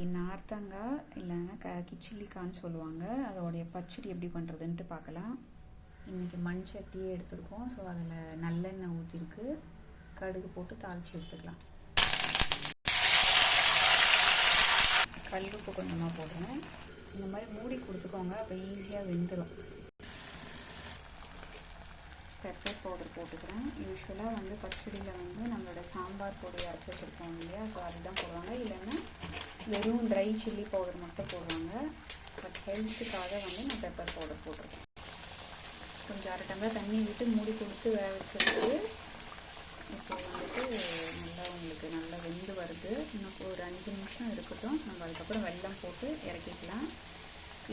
இன்றைக்கி நார்த்தங்காய் இல்லைன்னா கிச்சிலிக்கான்னு சொல்லுவாங்க, அதோடைய பச்சடி எப்படி பண்ணுறதுன்ட்டு பார்க்கலாம். இன்றைக்கி மண் சட்டியே எடுத்துருக்கோம். ஸோ அதில் நல்லெண்ணெய் ஊற்றிருக்கு, கடுகு போட்டு தாளித்து எடுத்துக்கலாம். கல்லுப்பு கொஞ்சமாக போடுறேன். இந்த மாதிரி மூடி கொடுத்துக்கோங்க, அப்போ ஈஸியாக வெந்துடும். பெப்பர் பவுடர் போட்டுக்கிறேன். யூஸ்வலாக வந்து பச்சடியில் வந்து நம்மளோட சாம்பார் பொடி அரைச்சி வச்சுருக்கோம் இல்லையா, ஸோ அதுதான் போடுவாங்க. இல்லைன்னா வெறும் ட்ரை சில்லி பவுடர் மட்டும் போடுவாங்க. பட் ஹெல்த்துக்காக வந்து நான் பெப்பர் பவுடர் போட்டிருக்கேன். கொஞ்சம் அரை டம்ளர் தண்ணி விட்டு மூடி கொடுத்து வேக வச்சுருக்கு. இப்போ வந்துட்டு நல்லா உங்களுக்கு நல்லா வெந்து வருது. இன்னும் ஒரு 5 நிமிஷம் இருக்கட்டும். நம்ம அதுக்கப்புறம் வெல்லம் போட்டு இறக்கிக்கலாம்.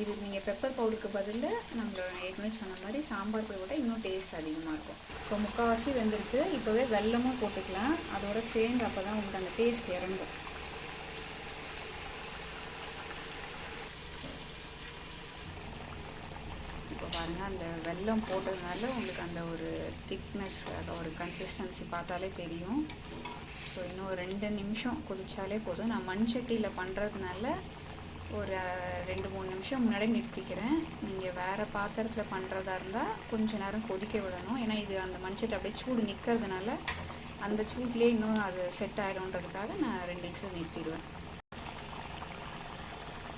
இது நீங்கள் பெப்பர் பவுடருக்கு பதில் நம்மளோட ஏற்கனவே சொன்ன மாதிரி சாம்பார் பொடி விட இன்னும் டேஸ்ட் அதிகமாக இருக்கும். இப்போ முக்கால்வாசி வெந்திருக்கு. இப்போவே வெல்லமும் போட்டுக்கலாம், அதோட சேர்ந்து அப்போ தான் உங்களுக்கு அந்த டேஸ்ட் இறங்கும். இப்போ பாருங்கள், அந்த வெல்லம் போட்டதுனால உங்களுக்கு அந்த ஒரு திக்னஸ், அந்த ஒரு கன்சிஸ்டன்சி பார்த்தாலே தெரியும். ஸோ இன்னும் 2 நிமிஷம் கொதிச்சாலே போதும். நான் மண் சட்டியில் பண்ணுறதுனால ஒரு 2-3 நிமிஷம் முன்னாடியே நிறுத்திக்கிறேன். நீங்கள் வேறு பாத்திரத்தில் பண்ணுறதா இருந்தால் கொஞ்சம் நேரம் கொதிக்க விடணும். ஏன்னா இது அந்த மண்சட்டி அப்படியே சூடு நிற்கிறதுனால அந்த சூட்லேயே இன்னும் அது செட் ஆகிடும்ன்றதுக்காக நான் 2 நிமிஷம் நிறுத்திடுவேன்.